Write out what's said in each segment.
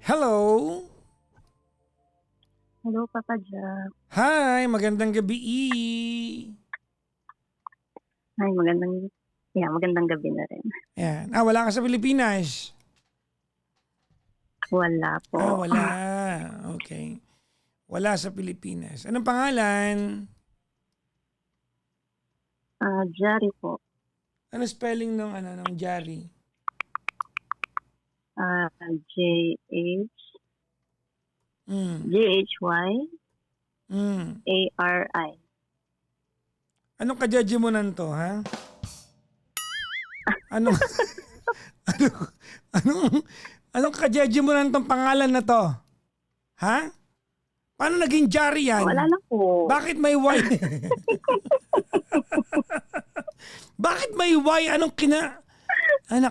Hello? Hello, Papa Jack. Hi, magandang gabi. Hi, magandang gabi na rin. Yan. Wala ka sa Pilipinas? Wala po. Wala. Okay. Wala sa Pilipinas. Anong pangalan? Jari po. Ano spelling ng Jari? J-H, Mm. J-H-Y, Mm. A-R-I. Anong kajudge mo to, ha? Anong, anong, anong kajudge mo tong pangalan na to? Ha? Paano naging Jari yan? Wala na po. Bakit may Y? Bakit may Y? Anak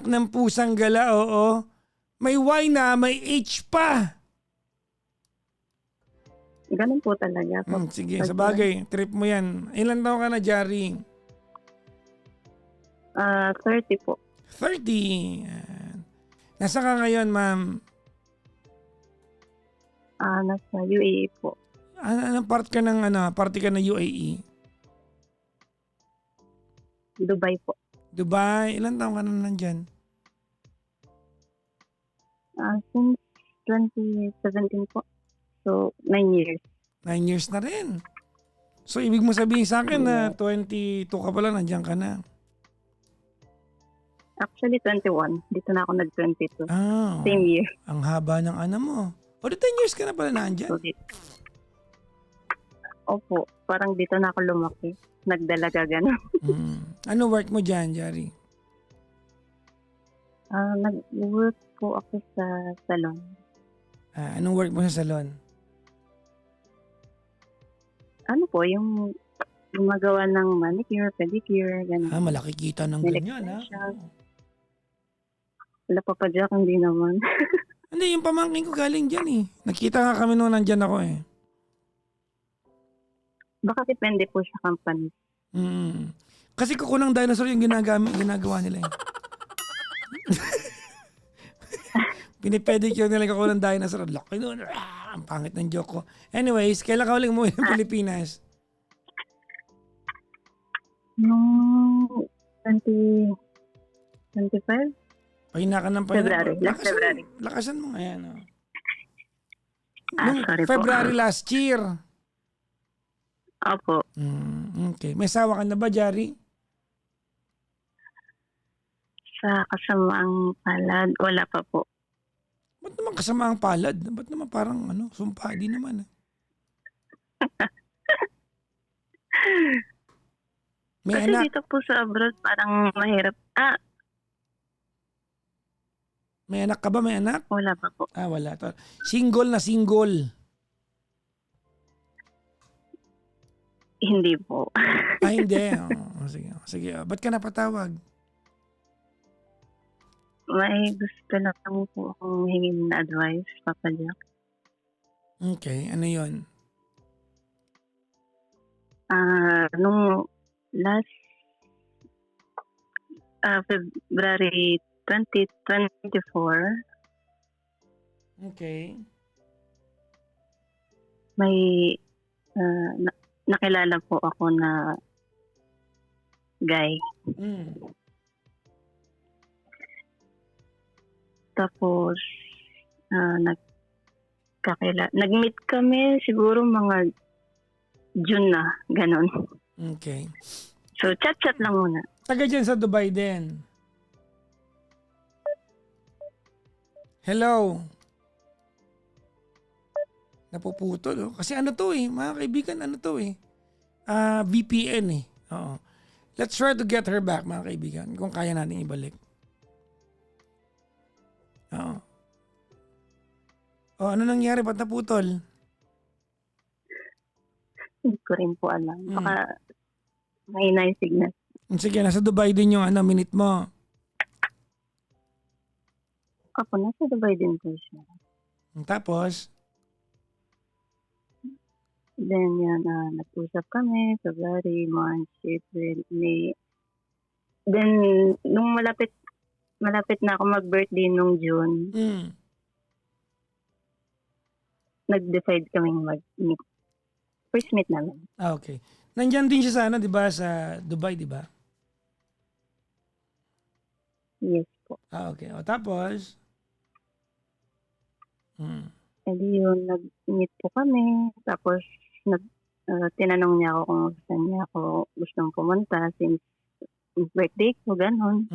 ng pusang gala, oo. May Y na, may H pa. Ganun po talaga. Sige, sa bagay, trip mo yan. Ilan taon ka na, Jari? 30 po. 30. Yan. Nasa ka ngayon, ma'am? Nasa UAE po. Anong party ka na UAE? Dubai po. Dubai? Ilan taon ka na nandyan? Since 2017 po. So, 9 years. 9 years na rin. So, ibig mo sabihin sa akin na 22 ka pala, nandyan ka na. Actually, 21. Dito na ako nag-22. Same year. Ang haba ng mo. O, 10 years ka na pala nandyan. So, opo. Parang dito na ako lumaki. Nagdalaga gano'n. Ano work mo dyan, Jari? Nag-work po ako sa salon. Anong work mo sa salon? Ano po, yung gumagawa ng manicure, pedicure, gano'n. Malaki kita ng ganyan, ha? Wala pa pa Jack, hindi naman. Hindi, yung pamangkin ko galing dyan, eh. Nakita nga kami nung nandyan ako, eh. Baka depende po sa company. Kasi kukunang dinosaur yung ginagawa nila, eh. Pinipedicure nila kukunang dinosaur. Laki nun. Ang pangit ng joke ko. Anyways, kailan ka uling umuwi ng Pilipinas? Noong 2025? Pahina ka ng February. Last February. Lakasan mo. Ayan, oh. Sorry February po. last year. Opo. Okay. May sawa ka na ba, Jari? Sa kasamaang palad, wala pa po. Ba't naman kasama ang palad? Ba't naman parang sumpa? Di naman, eh. May Kasi anak? dito po sa abroad, parang mahirap. May anak ka ba? May anak? Wala pa po. Wala. Single na single. Hindi po. Hindi. Sige. Sige. Ba't ka napatawag? May gusto lang po akong hingin na advice, Papa Jack. Okay. Ano yun? Nung last February 2024, Okay. may nakilala po ako na guy. Tapos, nag-meet kami siguro mga June na, ganon. Okay. So, chat-chat lang muna. Taga dyan sa Dubai din. Hello. Napuputol, oh. Kasi mga kaibigan, VPN, eh. Oo. Let's try to get her back, mga kaibigan, kung kaya natin ibalik. Oo. Ano nangyari? Ba't naputol? Hindi ko rin po alam. Baka may nice signal. Sige, nasa Dubai din yung minute mo. Ako, nasa Dubai din po siya. Tapos? Then, yan, nag-usap kami, February, March, April, May. Then, nung malapit na ako mag-birthday nung June, nag-decide kaming mag-meet. First meet namin. Okay. Nandyan din siya sa ano, di ba? Sa Dubai, di ba? Yes po. Okay. O tapos? Edi yun, nag-meet po kami. Tapos, tinanong niya ako kung saan niya ako gustong pumunta since birthday ko, gano'n.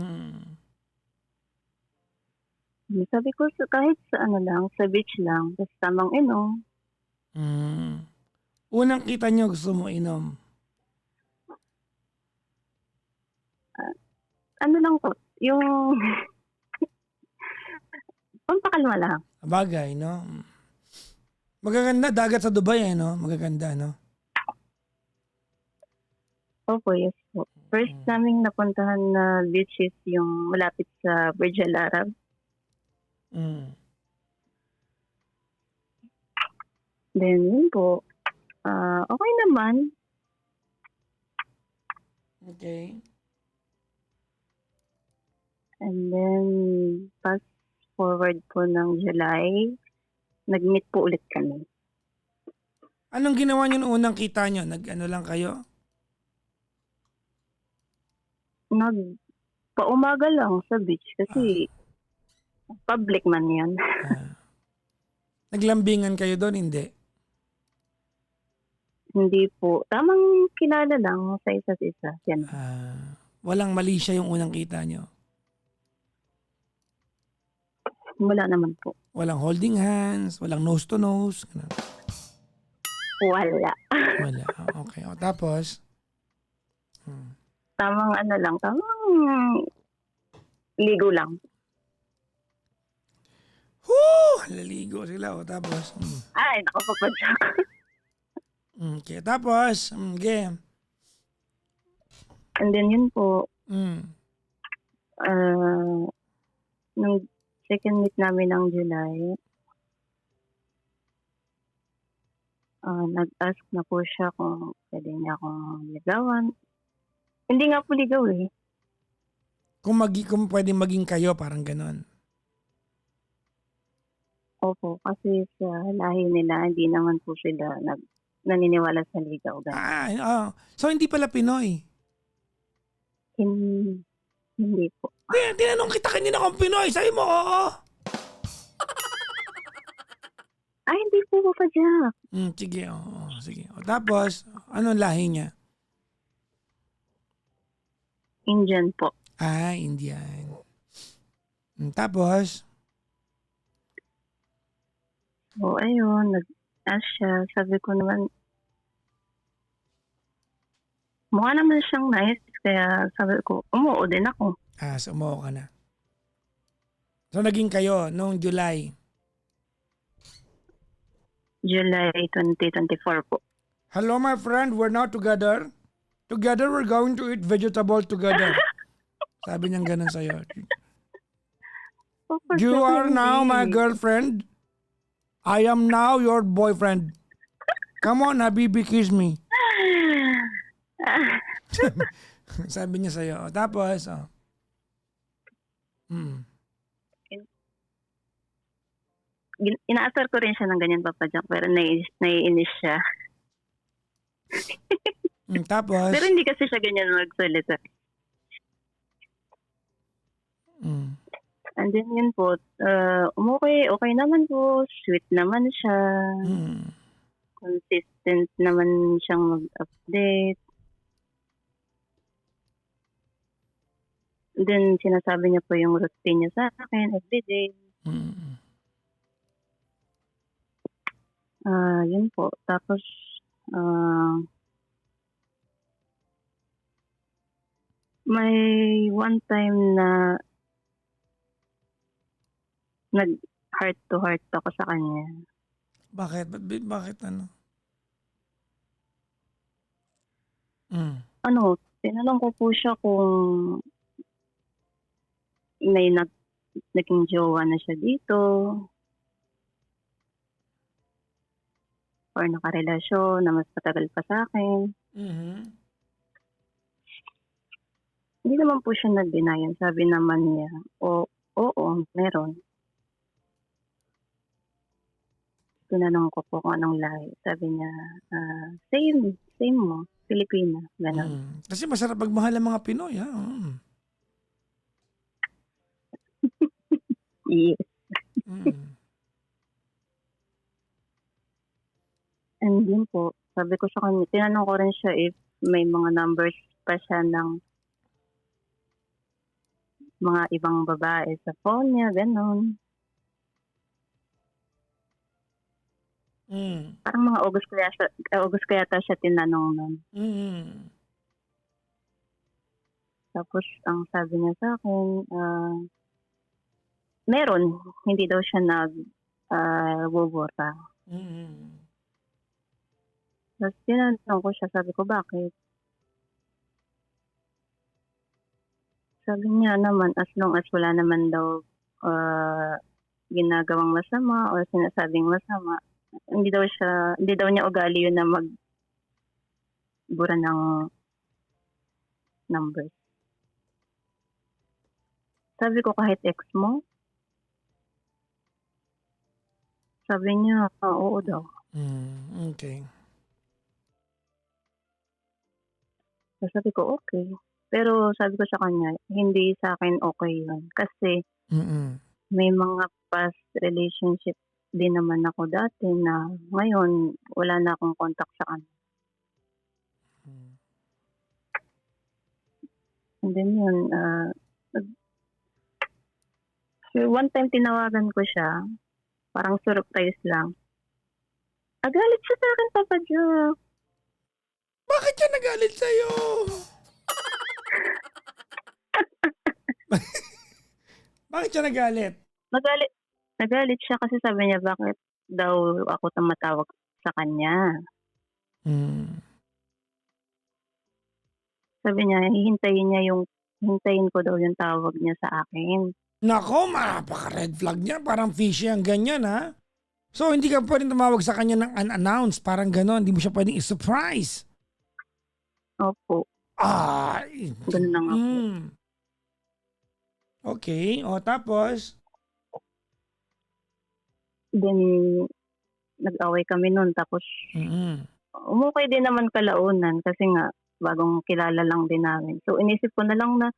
Sabi ko, kahit sa ano lang, sa beach lang, tapos tamang inom. Unang kita niyo gusto mo inom? Ano lang po, yung pampakalma lang. Bagay, no? Magaganda, dagat sa Dubai, no? Magaganda, no? Opo, yes po. First naming napuntahan na beach is yung malapit sa Burj Al Arab. Then, yun po. Okay naman. Okay. And then, fast forward po ng July, nag-meet po ulit kami. Anong ginawa niyo nung unang kita niyo? Nag-ano lang kayo? Paumaga lang sa beach kasi public man yan. Naglambingan kayo doon? Hindi. Hindi po. Tamang kilala lang sa isa't isa. Yan. Walang mali siya yung unang kita niyo? Wala naman po. Walang holding hands? Walang nose to nose? Wala. Wala. Okay. O tapos? Tamang ano lang. Tamang ligo lang. Laligo sila. O tapos? Ay, nakapapadyak. Okay. Tapos? Game. And then yun po. Nung second meet namin ng July, nag-ask na po siya kung pwede niya akong ligawan. Hindi nga po ligaw eh. Kung pwede maging kayo, parang ganon. Opo, kasi sa lahi nila, hindi naman po sila naniniwala sa ligaw. So hindi pala Pinoy? Hindi po. Tinanong kita kanina kung Pinoy. Sabi mo, oo. Ay, hindi po po pa Jack. Sige, oo. Sige. O, tapos, anong lahi niya? Indian po. Indian. Tapos? So, ayun, nag-ask siya. Sabi ko naman, mukha naman siyang nice. Kaya sabi ko, umuo din ako. So umuo ka na. So naging kayo noong July? July 2024 po. Hello my friend, we're now together. Together we're going to eat vegetable together. Sabi niyang ganun sa'yo. You are now my girlfriend. I am now your boyfriend. Come on, Habibi, kiss me. Sabi niya sa'yo. Tapos, Inaasar ko rin siya ng ganyan, Papa Jack, pero naiinis siya. Tapos? Pero hindi kasi siya ganyan magsalita. And then yun po, okay naman po, sweet naman siya. Consistent naman siyang mag-update. Then sinasabi niya po yung routine niya sa akin everyday. Yun po. Tapos, may one time na nag-heart to heart ako sa kanya. Bakit? Bakit ano? Tinanong ko po siya kung may naging jowa na siya dito or nakarelasyon na mas patagal pa sa akin. Hindi naman po siya nag-deny. Sabi naman niya, oo, meron. tinanong ko po kung anong lahi. Sabi niya, same mo, Pilipina, gano'n. Kasi masarap magmahal ang mga Pinoy, ha? Yes. Mm. And yun po, sabi ko sa kanya, tinanong ko rin siya if may mga numbers pa siya ng mga ibang babae sa phone niya, gano'n. Parang mga August kaya yata siya tinanong nun. Tapos ang sabi niya sa akin, meron, hindi daw siya nag-wobota. Tapos tinanong ko siya, sabi ko, bakit? Sabi niya naman, as long as wala naman daw ginagawang masama o sinasabing masama, hindi daw niya ugali yun na magbura ng numbers. Sabi ko, kahit ex mo? Sabi niya, oo daw. Okay. So, sabi ko, okay. Pero sabi ko sa kanya, hindi sa akin okay yun. Kasi may mga past relationship din naman ako dati na ngayon wala na akong contact sa kanya. And then yun, so one time tinawagan ko siya, parang surprise lang. Agalit siya sa akin, Papa Jack. Bakit siya nagalit sa'yo? Bakit siya nagalit? Nagalit siya kasi sabi niya, bakit daw ako tumatawag sa kanya. Sabi niya, hintayin ko daw yung tawag niya sa akin. Nako, mapaka-red flag niya. Parang fishy ang ganyan, ha? So, hindi ka pwedeng tumawag sa kanya ng unannounced. Parang gano'n. Hindi mo siya pwedeng i-surprise. Opo. Ganun na nga po. Okay. O, tapos? Then, nag-away kami nun. Tapos, umukay din naman kalaunan kasi nga, bagong kilala lang din namin. So, inisip ko na lang na,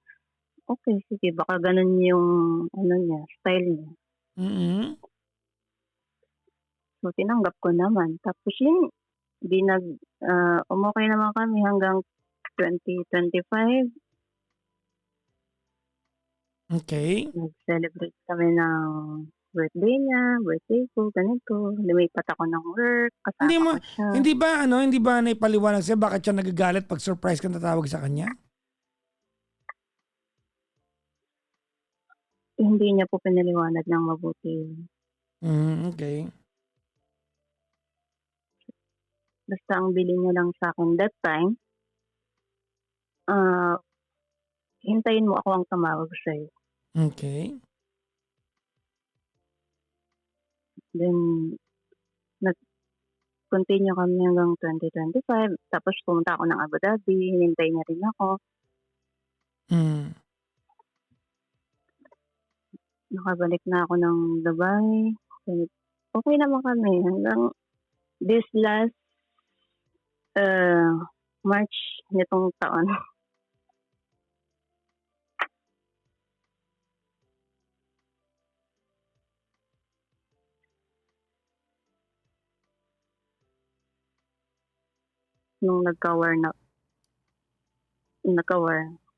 okay, sige, baka ganun yung style niya. So, tinanggap ko naman. Tapos yun, umukay naman kami hanggang 2025. Okay. Nag-celebrate kami ng birthday niya, birthday ko, ganito. Lumipat ako ng work, kasama ko siya. Hindi ba naipaliwanag siya bakit siya nagagalit pag surprise ka natawag sa kanya? Hindi niya po pinaliwanag ng mabuti. Okay. Basta ang bili niya lang sa akin that time, hintayin mo ako ang tumawag sa'yo. Okay. Then, nag-continue kami hanggang 2025. Tapos pumunta ako ng Abu Dhabi, hinintay niya rin ako. Nakabalik na ako ng Dubai. Okay naman kami hanggang this last March nitong taon. Nung nagka-war,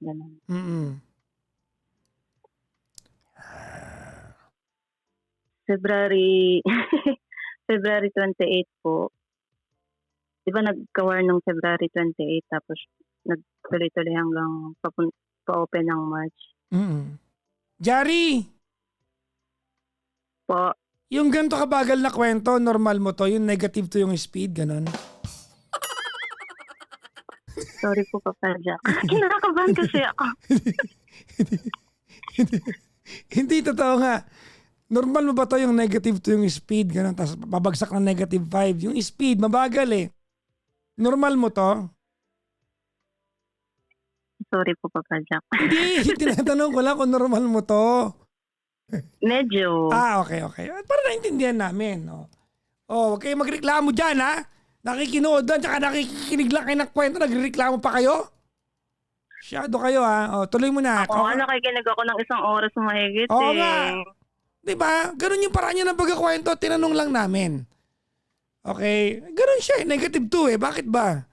gano'n. February 28 po. Di ba nagka-war nung February 28 tapos nagtuloy-tuloy hanggang pa-open ng March. Jari! Po. Yung ganito kabagal na kwento, normal mo to? Yung negative to yung speed, ganon? Sorry po, Papa Jack. Kinakabahan kasi ako. Hindi, totoo nga. Normal mo ba to yung negative to yung speed, ganon? Tapos babagsak na negative 5. Yung speed, mabagal eh. Normal mo to? Sorry po, Papa Jack. Hindi, tinatanong ko lang kung normal mo to. Medyo. Okay. Para naintindihan namin. No? Oh, huwag kayong magreklamo dyan, ha? Nakikinood doon, tsaka nakikinig lang kayo ng kwento, nagreklamo pa kayo? Masyado kayo, ha? Oh, tuloy mo na. Ako nga nakikinig ako ng 1 oras mahigit Oo eh. nga. Diba? Ganun yung paraan niya ng pagkakwento, tinanong lang namin. Okay? Ganun siya, negative 2 eh. Bakit ba?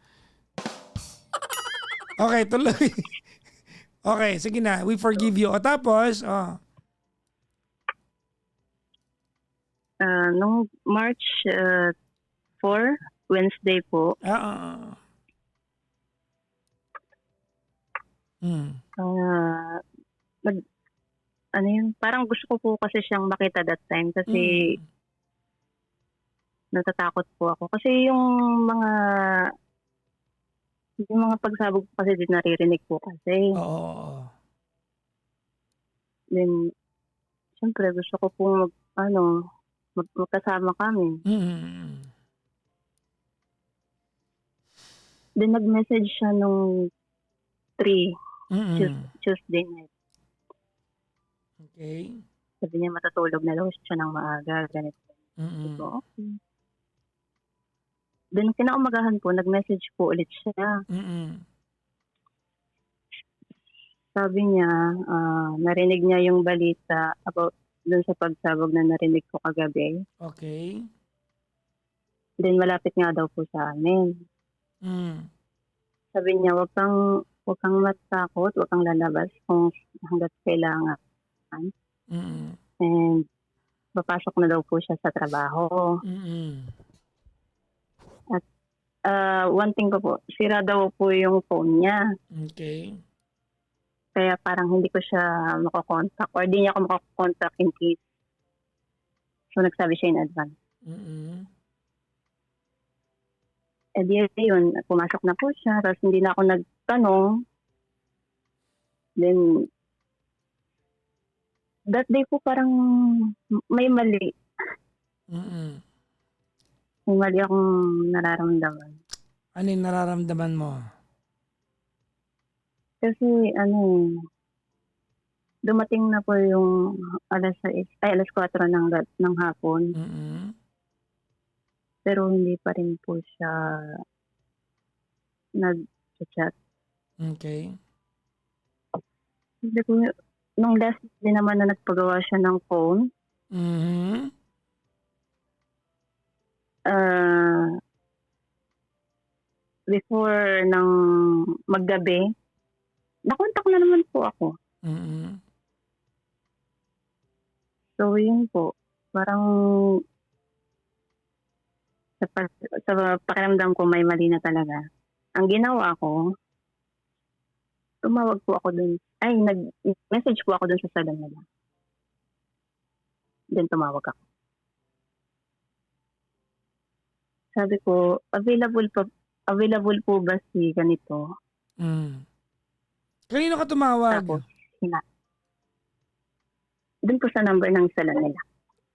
Okay, tuloy. Okay, sige na. We forgive you. O tapos, Nung March 4, Wednesday po, ano yun, parang gusto ko po kasi siyang makita that time kasi natatakot po ako. Kasi yung mga pagsabog po kasi din naririnig po kasi. Oo. Then, siyempre gusto ko po magkasama kami. Then nag-message siya nung 3, Tuesday night. Okay. Sabi niya matutulog na daw siya ng maaga, ganito. So, okay. Then kinaumagahan po, nag-message po ulit siya. Sabi niya, narinig niya yung balita about dun sa pagsabog na narinig ko kagabi. Okay. Then malapit nga daw po sa amin. Sabi niya, wag kang matakot, wag kang lalabas kung hanggat kailangan. And papasok na daw po siya sa trabaho. At one thing po, sira daw po yung phone niya. Okay. Kaya parang hindi ko siya makokontak or di niya ako makokontak in case. So nagsabi siya in advance. Eh di yun, pumasok na po siya, tapos hindi na ako nagtanong. Then, that day po parang may mali. May mali akong nararamdaman. Ano yung nararamdaman mo? Kasi dumating na po yung alas 4 ng hapon. Pero hindi pa rin po siya nag-chat. Okay. Kasi po, nung last din naman na nagpagawa siya ng phone, before ng maggabi, nakontak na naman po ako. So yun po, parang sa pakiramdam ko may mali na talaga. Ang ginawa ko, tumawag po ako dun, nag-message po ako dun sa salon nila. Then tumawag ako. Sabi ko, available po ba si ganito? Kanino ka tumawag? Tapos, dun po sa number ng salon nila.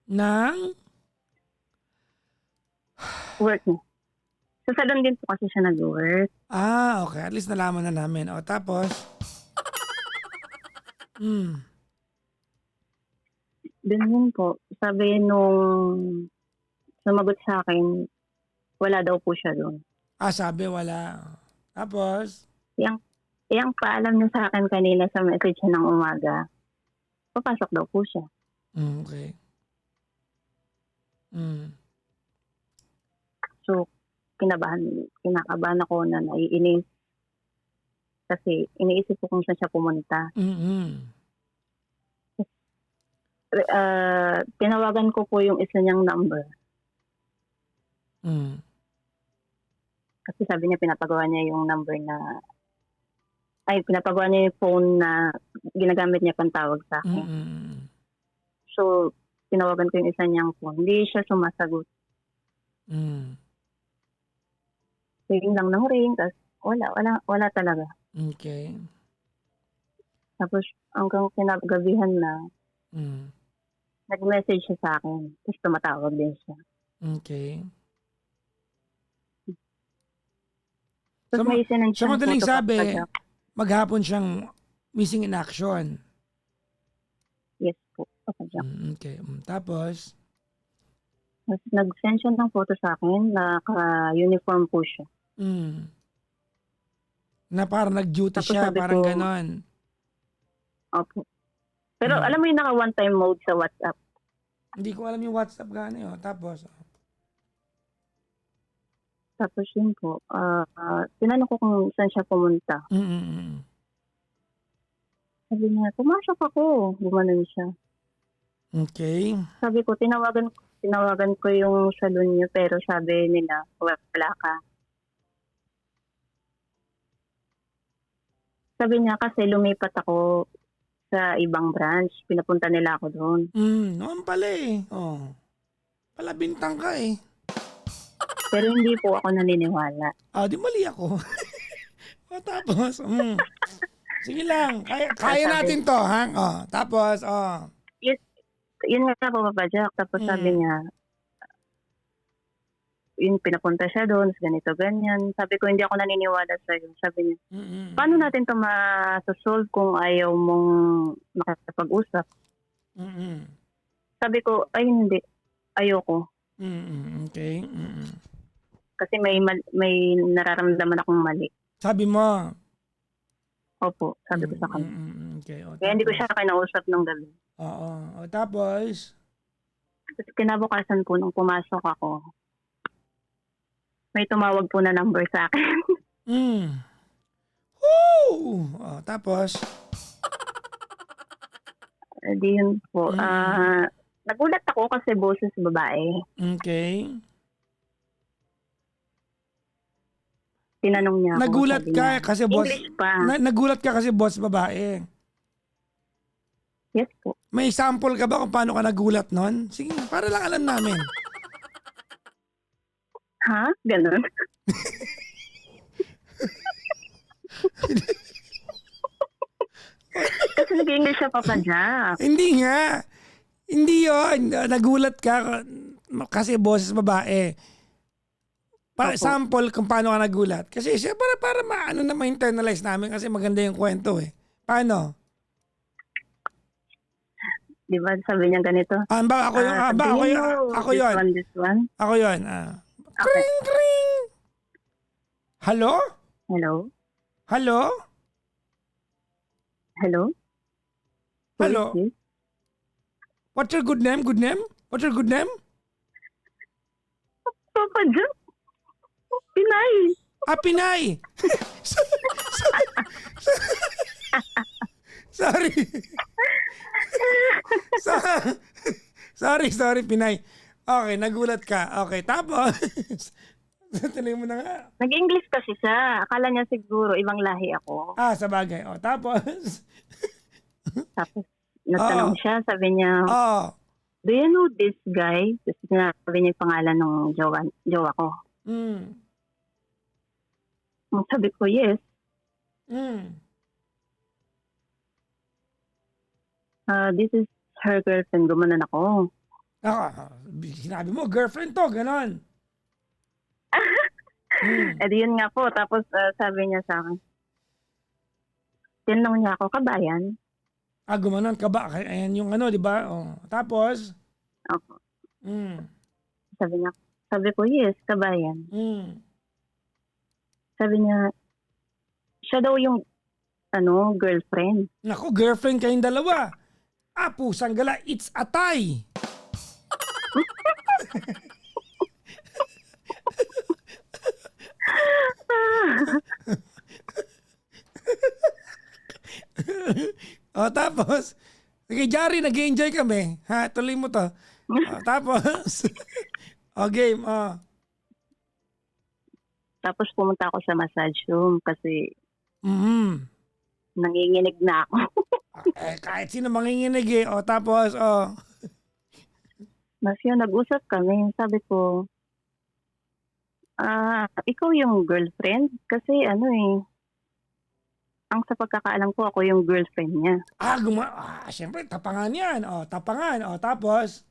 Nang? Work niya. Sa salon din po kasi siya nag-work. Okay. At least nalaman na namin. O, tapos? Dun yun po. Sabi nung sumagot sa akin, wala daw po siya doon. Sabi wala. Tapos? Yang paalam niya sa akin kanina sa message ng umaga, papasok daw po siya. Okay. So, kinakabahan ako na naiinis. Kasi iniisip ko kung saan siya pumunta. Tinawagan ko po yung isa niyang number. Kasi sabi niya pinapagawa niya yung number na pinapagawa niya yung phone na ginagamit niya pang tawag sa akin. So, tinawagan ko yung isa niyang phone. Hindi siya sumasagot. Ring lang ng ring, tapos wala talaga. Okay. Tapos, hanggang kinagabihan na, nag-message siya sa akin. Tapos tumatawag din siya. Okay. Tapos may sinend sa siyang madaling photo sabi, kapag- maghapon siyang missing in action. Yes po. Okay. Tapos? Tapos nag-send siya ng photo sa akin, naka-uniform po siya. Mm. Na parang nag-duty Tapos siya, sabi parang ko, ganon. opo. Pero Mm. alam mo yung naka one-time mode sa WhatsApp. Hindi ko alam yung WhatsApp gano'n yun. Tapos, Tapos yun po, tinanong ko kung saan siya pumunta. mm. Sabi niya, pumasok ako. Gumanon siya. Okay. Sabi ko, tinawagan ko yung salon niyo, pero sabi nila, wala ka. Sabi niya, kasi lumipat ako sa ibang branch. Pinapunta nila ako doon. Noon pala eh. Oh. Pala bintang ka eh. Pero hindi po ako naniniwala. Di mali ako. Tapos, sige lang. Kaya natin to, ha? Tapos, Yun nga po, Papa Jack. Tapos sabi niya, yun, pinapunta siya doon, ganito, ganyan. Sabi ko, hindi ako naniniwala sa'yo. Sabi niya, paano natin ito ma-solve kung ayaw mong makapag-usap? Sabi ko, ay hindi, ayoko. Okay. Kasi may nararamdaman akong mali. Sabi mo? Opo, sabi ko sa kanya. Okay. Kaya hindi ko siya kinausap nung gabi. Oo. Tapos? Tapos kinabukasan po, nung pumasok ako, may tumawag po na number sa akin. Woo! Tapos? Di yun po. Nagulat ako kasi boses babae. Okay. Tinanong niya ako. Nagulat ka niya, kasi boss. English pa. Nagulat ka kasi boss babae. Yes po. May sample ka ba kung paano ka nagulat nun? Sige, para lang alam namin. Ha? Ganun? Kasi nag-English siya, Papa Jack. Hindi nga. Hindi yun. Nagulat ka kasi boses babae. Sample kung paano ka nagulat. Kasi siya para maano na ma-internalize namin kasi maganda yung kwento eh. Paano? Di ba sabi niya ganito? Ako yun. This one? Ako yun. Okay. Kring, kring. Hello? Hello? Hello? Hello? Hello? What's your good name? Good name? What's your good name? Papa Jack? Pinay. Pinay. Sorry. Sorry, Pinay. Okay, nagulat ka. Okay, tapos. Tuloy mo na nga. Nag-English kasi siya. Akala niya siguro ibang lahi ako. Sa bagay. Tapos. Tapos, nagtanong siya. Sabi niya, do you know this guy? Tapos sinabi niya yung pangalan ng jowa ko. Sabi ko, yes. This is her girlfriend. Gumanon ako. Sinabi mo, girlfriend to, ganon. Di yun nga po. Tapos sabi niya sa akin, tinanong niya ako, kabayan? Gumanon ka ba? Ayan yung ano, di ba? Tapos? Opo. Sabi ko, yes, kabayan. Sabi niya, siya daw yung girlfriend. Naku, girlfriend kayong dalawa. Pusang gala, it's a tie. Tapos, sige, Jari, nag-enjoy kami. Tuloy mo to. Tapos, game. Tapos pumunta ako sa massage room kasi nanginginig na ako. Kahit sino manginginig eh. Tapos, Mas yun, nag-usap kami. Sabi ko, ikaw yung girlfriend? Kasi ang sa pagkakaalam ko, ako yung girlfriend niya. Siyempre, tapangan yan. Tapangan. Tapos?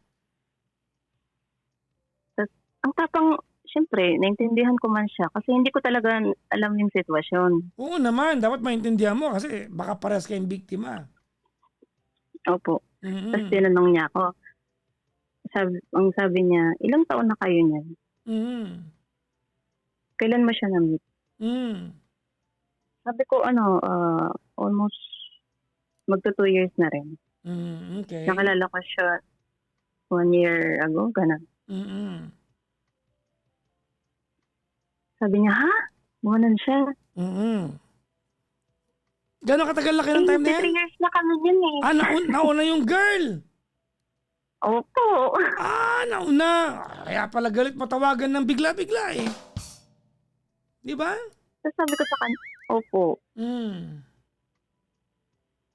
Ang tapang, siyempre, naintindihan ko man siya kasi hindi ko talaga alam yung sitwasyon. Oo naman, dapat maintindihan mo kasi baka parehas kayong biktima. Opo. Tapos tinanong niya ako. ang sabi niya, ilang taon na kayo niyan? Mm. Kailan mo siya na-meet? Mm. Sabi ko, almost magto 2 years na rin. Okay. Nakalala ko siya 1 year ago, ganun. Mm. Sabi niya, ha? Gumanon siya. Mm. Gano'ng katagal na kayo ng time na yan? 3 years na kami niyan eh. Nauna yung girl. Opo. Nauna. Kaya pala galit matawagan ng bigla-bigla eh. Di ba? Tapos sabi ko sa kanya, opo.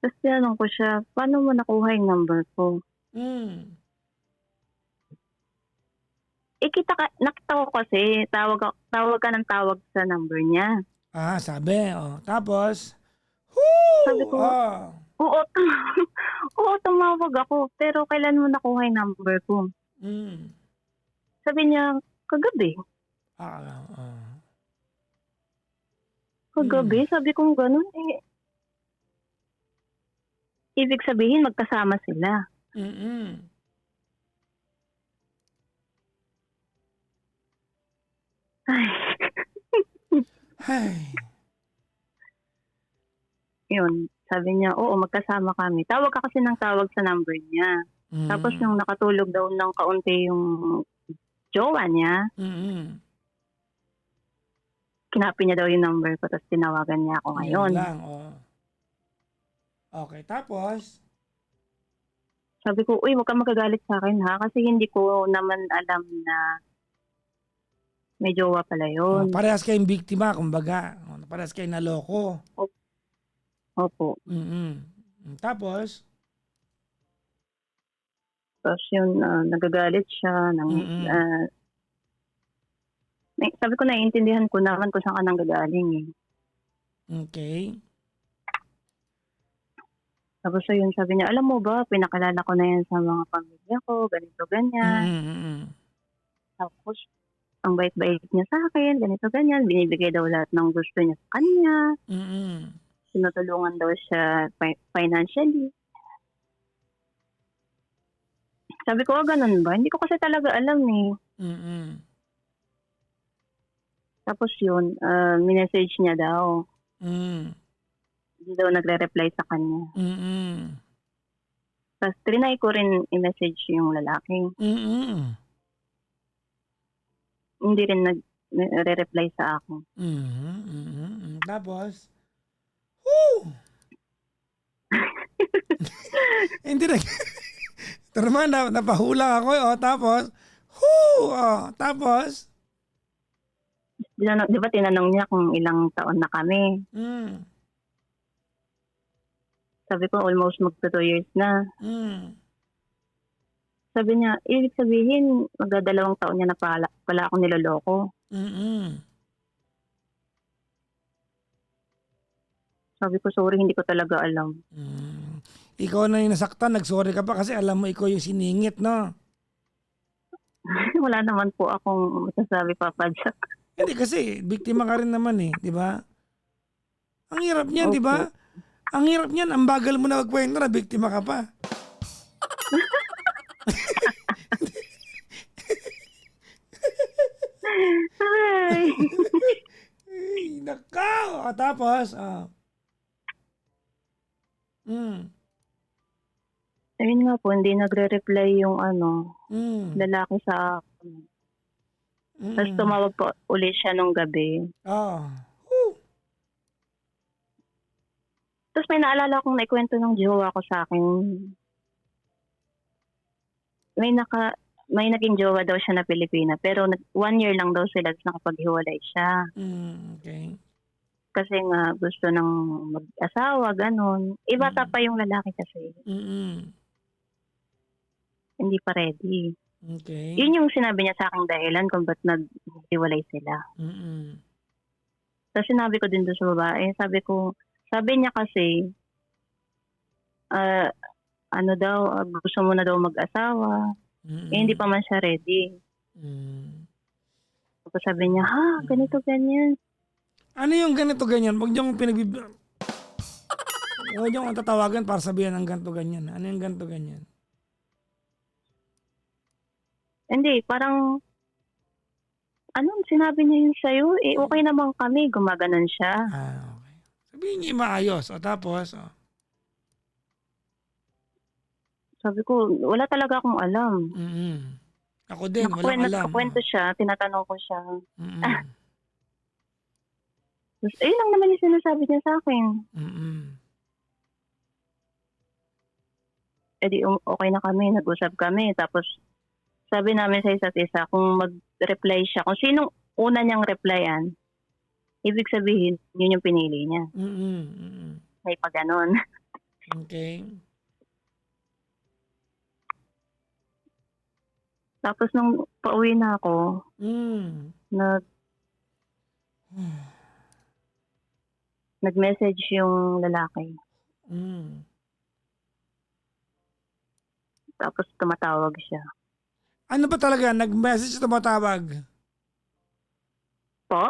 Tapos tinanong ko siya, paano mo nakuha yung number ko? Nakita ko kasi, tawag ka ng tawag sa number niya. Sabi. Tapos? Sabi ko, oo, tumawag ako. Pero kailan mo nakuha yung number ko? Sabi niya, kagabi. Kagabi? Sabi ko gano'n eh. Ibig sabihin, magkasama sila. Ay. Yun, sabi niya, oo, magkasama kami. Tawag ka kasi ng tawag sa number niya. Tapos nung nakatulog daw ng kaunti yung jowa niya, kinapi niya daw yung number ko, tapos tinawagan niya ako ngayon. Yun lang, Okay, tapos? Sabi ko, uy, huwag kang magagalit sa akin ha, kasi hindi ko naman alam na may jowa pala yun. Parehas kayong biktima, kumbaga. Parehas kayong naloko. Opo. Tapos? Tapos yun, nagagalit siya. Sabi ko, naiintindihan ko naman kung saan ka nanggagaling eh. Okay. Tapos yun, sabi niya, alam mo ba, pinakalala ko na yan sa mga pamilya ko, ganito, ganyan. Tapos, ang bait-bait niya sa akin, ganito, ganyan. Binibigay daw lahat ng gusto niya sa kanya. Tinutulungan daw siya financially. Sabi ko, ganun ba? Hindi ko kasi talaga alam eh. Tapos yun, minessage niya daw. Hindi daw nagre-reply sa kanya. Tapos trinay ko rin i-message yung lalaki. Hindi rin nagre-reply sa akin. Tapos? Hindi na. Turma, napahula ako. Tapos? Tapos? Di ba tinanong niya kung ilang taon na kami? Sabi ko, almost magto 2 years na. Sabi niya, ibig sabihin, magdadalawang taon niya na pala ako niloloko. Sabi ko, sorry, hindi ko talaga alam. Ikaw na yung nasaktan, nagsorry ka pa kasi alam mo ikaw yung siningit, no? Wala naman po akong masasabi, Papa Jack. Hindi kasi, biktima ka rin naman eh, di ba? Ang hirap niyan, di ba? Ang hirap niyan, ang bagal mo na magkwento na biktima ka pa. Ay, nakaw! Tapos, ayun nga po, hindi nagre-reply yung lalaki sa akin. Tapos tumawag po ulit siya nung gabi. Tapos may naalala akong naikwento ng jowa ko sa akin. May naging jowa daw siya na Pilipina, pero 1 year lang daw sila nakapaghiwalay siya. Okay. Kasi nga gusto ng mag-asawa, ganun. Bata pa yung lalaki kasi. Hindi pa ready. Okay. Yun yung sinabi niya sa aking dahilan kung ba't naghiwalay sila. Tapos sinabi ko din doon sa babae, sabi niya kasi, gusto mo na daw mag-asawa. Hindi pa man siya ready. Tapos sabi niya, ganito, ganyan. Ano yung ganito, ganyan? Huwag niyong huwag niyong tatawagan para sabihan ng ganito, ganyan. Ano yung ganito, ganyan? Hindi, parang, ano, sinabi niya yun sa'yo, okay naman kami, gumaganon siya. Okay. Sabihin niyo maayos. O tapos, Sabi ko, wala talaga akong alam. Ako din, walang alam. Nagkakwento siya, tinatanong ko siya. Mm. Tapos, ayun lang naman yung sinasabi niya sa akin. Okay na kami, nag-usap kami. Tapos, sabi namin sa isa't isa, kung mag-reply siya, kung sinong una niyang replyan, ibig sabihin, yun yung pinili niya. May pag-ganon. Okay. Tapos, nung pauwi na ako, nag-message yung lalaki. Tapos, tumatawag siya. Ano ba talaga? Nag-message o tumatawag? Po?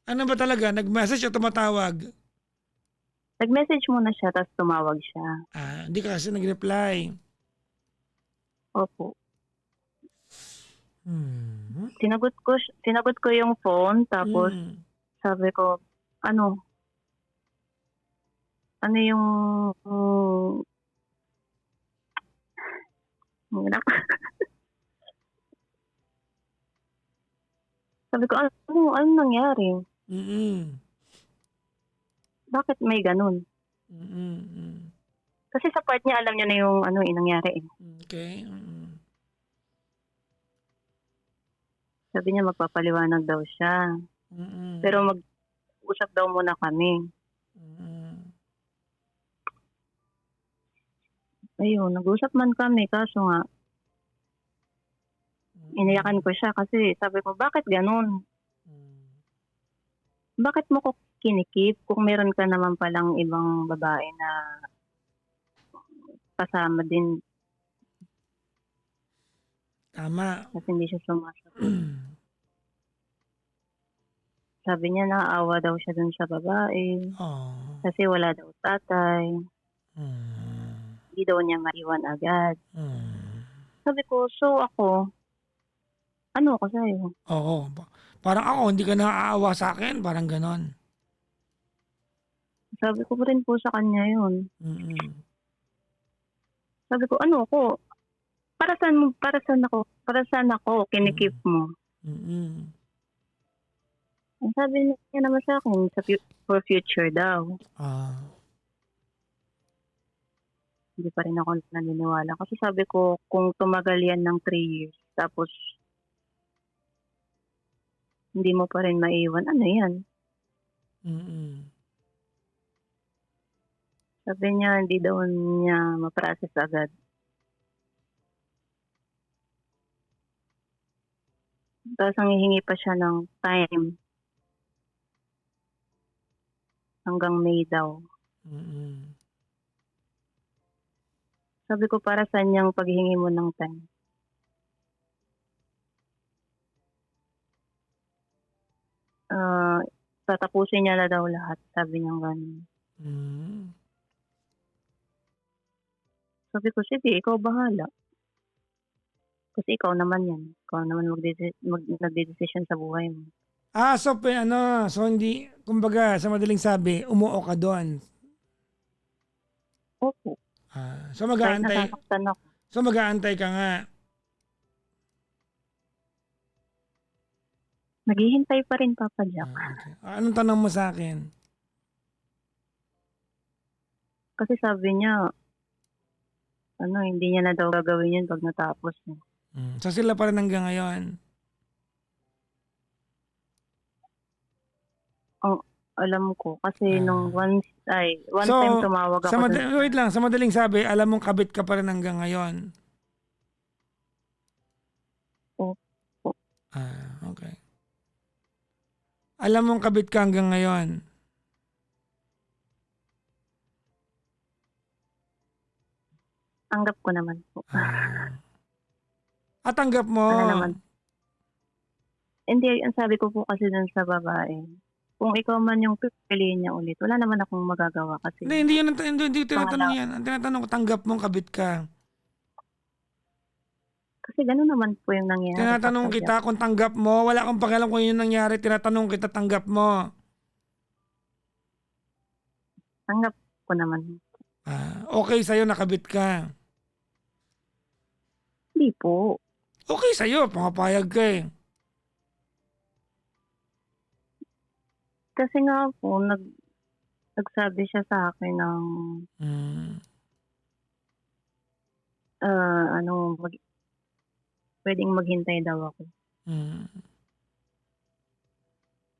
Ano ba talaga? Nag-message o tumatawag? Nag-message muna siya, tapos tumawag siya. Hindi ka kasi nag-reply. Opo. Sinagot ko yung phone, tapos sabi ko, ano yung sabi ko, ano nangyari? Bakit may ganun? Kasi sa part niya, alam niya na yung nangyari. Okay. Sabi niya magpapaliwanag daw siya. Pero mag-usap daw muna kami. Ayun, nag-usap man kami, kaso nga, iniyakan ko siya kasi sabi ko, bakit ganun? Bakit mo ko kinikip kung meron ka naman palang ibang babae na kasama din? Tama. Kasi hindi siya sumasagot. Sabi niya naaawa daw siya dun sa babae. Kasi wala daw tatay. Hindi daw niya maiwan agad. Sabi ko, so ako, ano ako sa'yo? Oo. Parang ako, hindi ka naaawa sa akin. Parang ganon. Sabi ko rin po sa kanya yun. Sabi ko, ano ako? Para saan ako kinikip mo? Ang sabi niya naman sa akin, for future daw. Hindi pa rin ako naniniwala. Kasi sabi ko, kung tumagal yan ng 3 years, tapos hindi mo pa rin maiwan, ano yan? Sabi niya, hindi daw niya ma-process agad. Tapos ang hihingi pa siya ng time. Hanggang May daw. Sabi ko, para saan yung paghihingi mo ng time? Tatapusin niya na daw lahat. Sabi niya gano'n. Sabi ko, sige, ikaw bahala. Kasi ikaw naman yan. Ikaw naman nagde-decision sa buhay mo. So hindi, kumbaga, sa madaling sabi, umuo ka doon. Opo. So mag-aantay. Kahit nasasaktan ako. So mag-aantay ka nga. Naghihintay pa rin, Papa Jack. Okay. Anong tanong mo sa akin? Kasi sabi niya, hindi niya na daw gagawin yun pag natapos. So sila pa rin hanggang ngayon? Alam ko. Kasi nung one time tumawag ako. Wait lang, sa madaling sabi, alam mong kabit ka pa rin hanggang ngayon? Opo. Okay. Alam mong kabit ka hanggang ngayon? Tanggap ko naman po. Tanggap mo? Ano naman? Hindi, ang sabi ko po kasi dun sa babae, kung ikaw man yung pipiliin niya ulit, wala naman akong magagawa kasi. Hindi tinatanong yan. Ang tinatanong ko, tanggap mong kabit ka. Kasi gano'n naman po yung nangyari, Tinatanong Papa Jack. kita kung tanggap mo. Wala akong pakialam kung yun nangyari. Tinatanong kita, tanggap mo. Tanggap ko naman. Okay sa'yo, nakabit ka. Hindi po. Okay sa'yo, pumapayag ka eh. Kasi nga po, nagsabi siya sa akin ng Mm. pwedeng maghintay daw ako. Mm.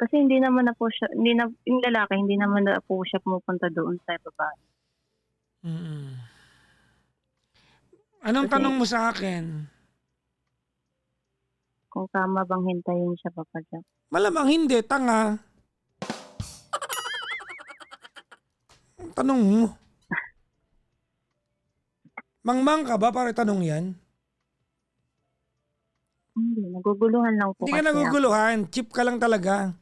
Kasi hindi naman na po siya, yung lalaki, hindi naman na po siya pumupunta doon sa babae. Mm. Anong Kasi tanong mo sa akin? kung tama bang hintayin siya, Papa Jack. Malamang hindi, tanga. Ang tanong mo. Mangmang ka ba para tanong yan? Hindi, naguguluhan lang po Hindi ka kasi ako. naguguluhan, cheap ka lang talaga.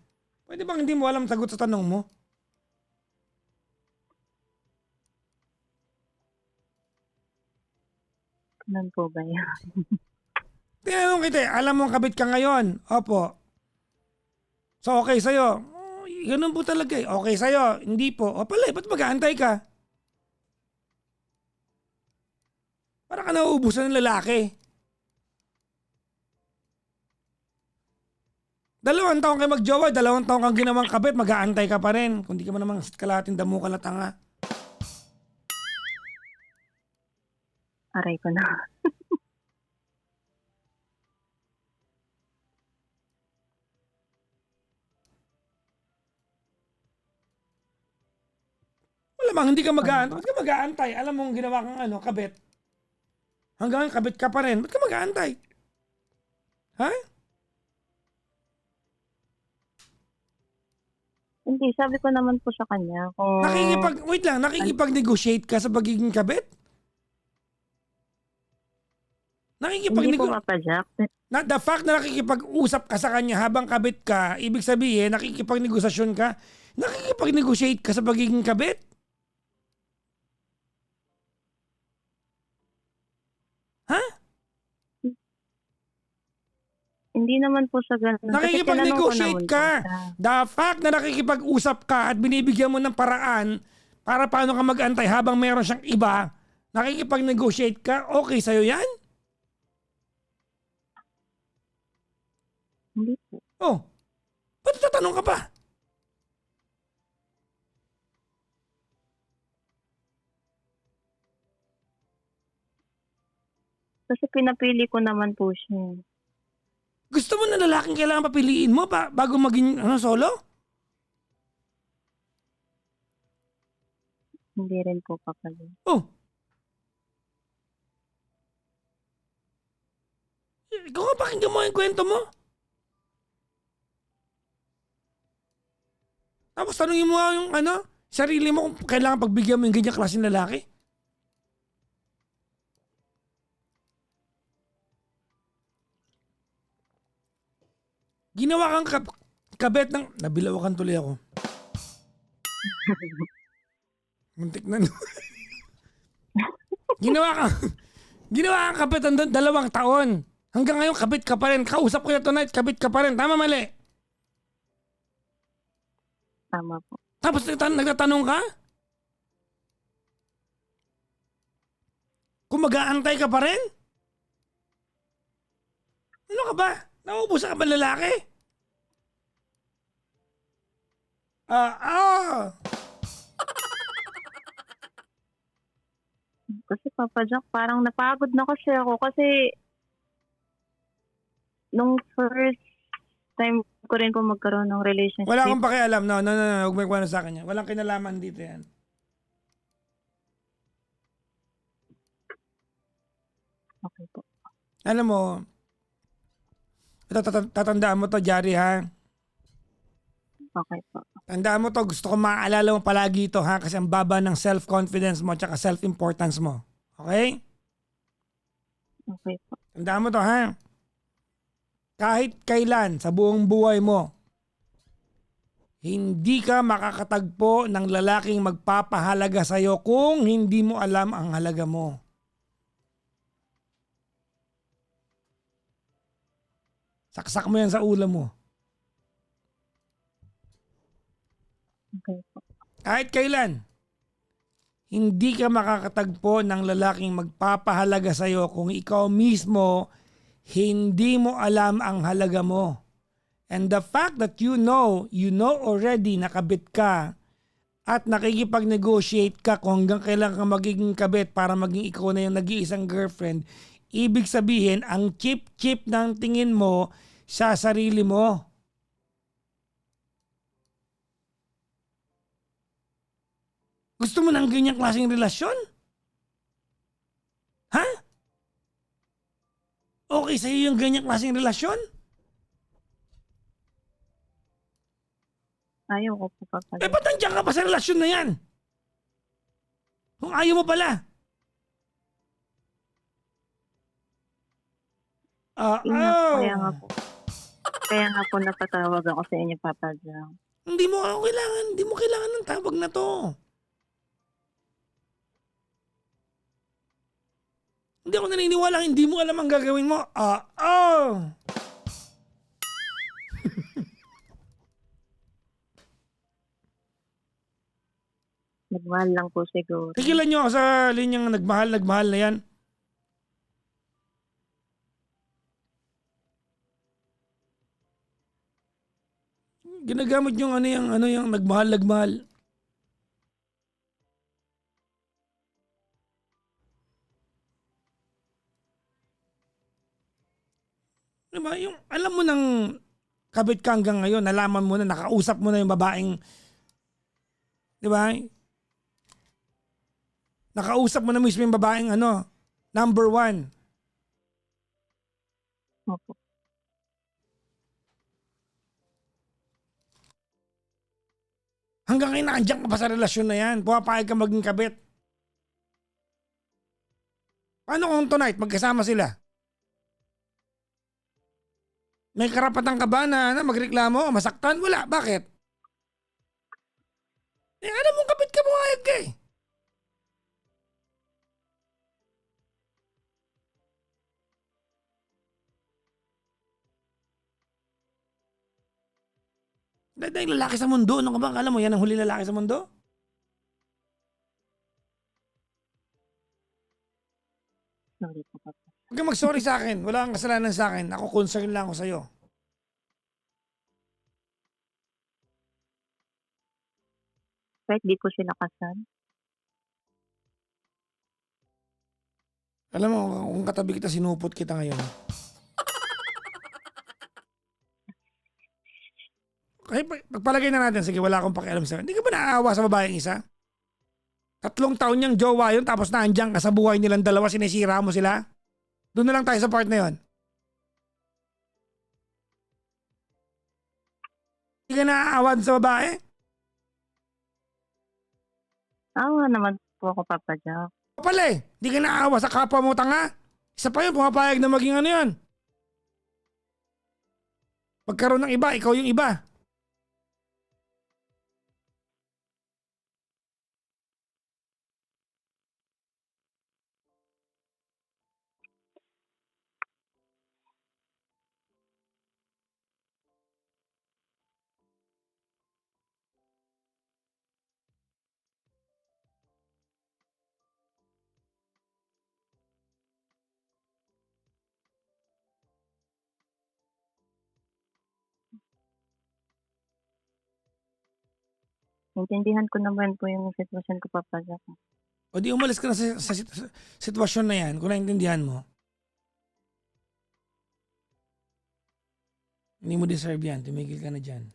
Pwede bang hindi mo alam sagot sa tanong mo? Ganun po ba yan? Tinanong kita, alam mong kabit ka ngayon? Opo. So okay sa'yo? Ganun po talaga eh. Okay sa'yo? Hindi po. O pala, ba't mag-aantay ka? Para ka nauubusan ng lalaki. 2 taon kayo magjowa, 2 taon kang ginawang kabit, mag-aantay ka pa rin. Kung di ka man namang kalahating damo ka na tanga. Aray ko na. Malamang hindi ka mag-aantay. Ba't ka mag-aantay? Alam mong ginawa kang kabit. Hanggang ngayon, kabit ka pa rin. Ba't ka mag-aantay? Ha? Hindi, sabi ko naman po sa kanya kung Nakikipag-negotiate ka sa pagiging kabit? hindi po, Papa Jack. The fact na nakikipag-usap ka sa kanya habang kabit ka, ibig sabihin, nakikipag-negosasyon ka, nakikipag-negotiate ka sa pagiging kabit? Ha? Hindi naman po sa ganun. Kasi tinanong ko Nakikipag-negotiate naman ka. po siya. The fact na nakikipag-usap ka at binibigyan mo ng paraan para paano ka mag-antay habang meron siyang iba, nakikipag-negotiate ka, okay sa'yo yan? Hindi po. Oh, ba't tatanong ka pa? Kasi pinapili ko naman po siya. Gusto mo na lalaking kailangan papiliin mo bago maging solo? Hindi rin po, Papa Jack. Oh. Ikaw nga pakinggan mo yung kwento mo. Tapos tanungin mo nga yung sarili mo kung kailangan pagbigyan mo yung ganyan klaseng lalaki. Ginawa kang kabet ng... Nabilawakan tuloy ako. Muntik na. Ginawa kang kabet ng 2 taon. Hanggang ngayon kabit ka pa rin. Kausap ko na tonight, kabit ka pa rin. Tama, mali? Tama po. Tapos nagtatanong ka? Kung mag-aantay ka pa rin? Ano ka ba? Nauubusan ka ba lalaki? Kasi Papa Jack, parang napagod na kasi ako. Kasi nung first time ko rin po magkaroon ng relationship. Wala akong pakialam. No. Huwag may kwento sa akin yan. Walang kinalaman dito yan. Okay po. Alam mo, ito, tatandaan mo to, Jari, ha? Okay po. Tandaan mo to, gusto ko maaalala mo palagi ito, ha? Kasi ang baba ng self-confidence mo at self-importance mo. Okay? Okay po. Tandaan mo to, ha? Kahit kailan sa buong buhay mo, hindi ka makakatagpo ng lalaking magpapahalaga sa'yo kung hindi mo alam ang halaga mo. Saksak mo yan sa ulo mo. Okay po. Kahit kailan, hindi ka makakatagpo ng lalaking magpapahalaga sa'yo kung ikaw mismo hindi mo alam ang halaga mo. And the fact that you know already nakabit ka at nakikipag-negotiate ka kung hanggang kailan ka magiging kabit para maging ikaw na yung nag-iisang girlfriend, ibig sabihin, ang cheap-cheap ng tingin mo sa sarili mo. Gusto mo ng ganyang klaseng relasyon? Ha? Okay sa'yo yung ganyang klaseng relasyon? Ayaw ko po, Papa Eh, Jack. ba't nandiyan ka pa sa relasyon na yan? Kung ayaw mo pala. Yun nga po, Oh. kaya nga po napatawag ako sa inyo, Papa Jack. Hindi mo kailangan ng tawag na to. Hindi ako naniniwala, hindi mo alam ang gagawin mo. Nagmahal lang po siguro. Tigilan nyo ako sa linyang nagmahal na yan. Ginagamit yung yung nagmahal. Diba, yung alam mo nang kabit ka hanggang ngayon, nalaman mo na, nakausap mo na yung babaeng, di ba? Nakausap mo na mismo yung babaeng number 1. Opo. Hanggang ngayon nandiyan ka pa sa relasyon na yan, pumapayag ka maging kabit. Paano kung tonight magkasama sila? May karapatan ka ba na magreklamo o masaktan? Wala. Bakit? Eh, alam mo, kabit ka, pumayag ka eh. Dahil lalaki sa mundo, ano ka ba? Alam mo, yan ang huli lalaki sa mundo? Sorry po, Papa. Huwag kang mag-sorry sa akin. Wala kang kasalanan sa akin. Ako, concern lang ako sa'yo. Kahit di po sila kasal. Alam mo, kung katabi kita, sinupot kita ngayon. Kaya pagpalagay na natin, sige, wala akong pakialam sa'yo. Hindi ka ba naaawa sa babaeng isa? 3 taon niyang jowa yun, tapos naandyan ka sa buhay nilang dalawa, sinisira mo sila? Doon na lang tayo sa part na yun. Hindi ka naaawa sa babae? Awa naman po ako, Papa Jack. Pala eh, hindi ka naaawa sa kapwa mo tanga. Isa pa yun, pumapayag na maging ano yun. Pagkaroon ng iba, ikaw yung iba. Intindihan ko naman po yung sitwasyon ko, Papa Jack. O di umalis ka na sa sitwasyon na yan kung naintindihan mo. Hindi mo deserve yan. Tumigil ka na dyan.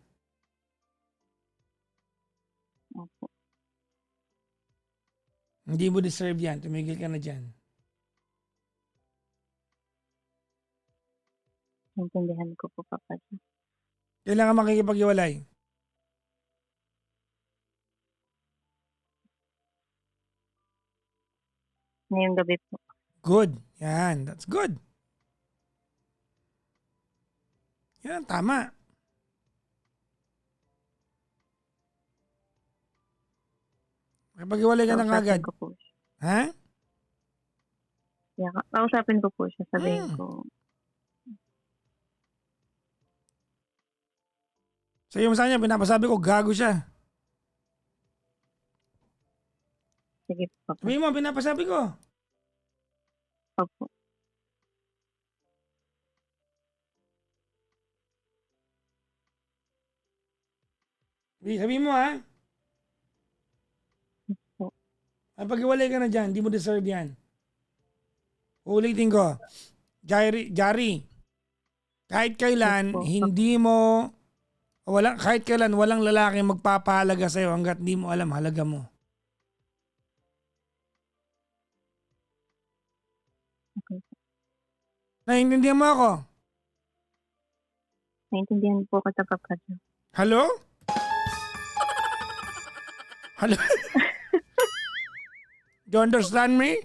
Opo. Hindi mo deserve yan. Tumigil ka na dyan. Intindihan ko po, Papa Jack. Kailangan makikipag-iwalay. Ngayong gabi po. Good. Yan. That's good. Yan ang tama. Makipag-iwalay ka na agad. Kausapin ko po siya. Ha? Yeah, kausapin ko po siya. Sabihin ko, Sabi mo sa kanya, pinapasabi ko, gago siya. Sige po, Papa. Sabi mo, pinapasabi ko. Opo. Sabi mo ha. Opo. Ay, pag-iwalay ka na dyan, hindi mo deserve yan. Ulitin ko. Jari, kahit kailan, Yes po. hindi mo, kahit kailan, walang lalaki magpapahalaga sa'yo hanggat hindi mo alam halaga mo. Okay. Naiintindihan mo ako? Naintindihan po kita, Papa Jo. Hello? Hello? Do you understand me?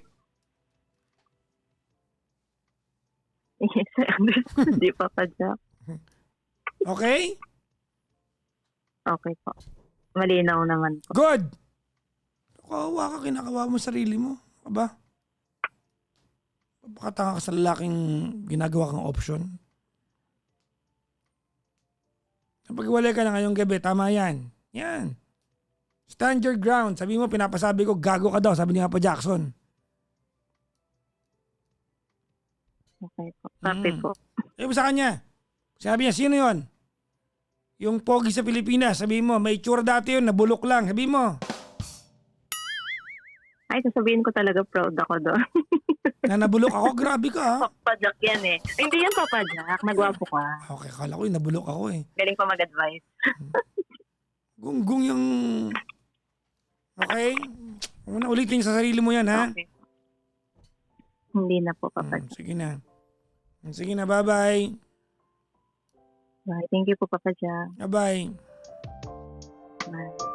Yes, I understand. Di, Papa Jo. Okay? Okay po. Malinaw naman po. Good! Kawawa ka, kinakawawa mo sarili mo. Aba? Pakatanga ka sa lalaking ginagawa kang option. Pag-iwalay ka na ngayong gabi, tama yan. Yan. Stand your ground. Sabi mo, pinapasabi ko, gago ka daw. Sabi ni Papa Jackson. Okay po. Happy po. Sabi mo sa kanya. Sabi niya, sino yon? Yung pogi sa Pilipinas. Sabi mo, may itsura dati yun, nabulok lang. Sabi mo. Ay, sasabihin ko talaga proud ako doon. Na nabulok ako? Grabe ka ha. Papa Jack yan eh. Hindi yan Papa Jack. Nagwapo ka. Okay, kala ko nabulok ako eh. Galing pa mag-advise. Gunggong yung... Okay? Huwag na ulitin sa sarili mo yan ha. Okay. Hindi na po, Papa Jack. Sige na. Sige na, bye-bye. Bye. Thank you po, Papa Jack. Bye-bye. Bye.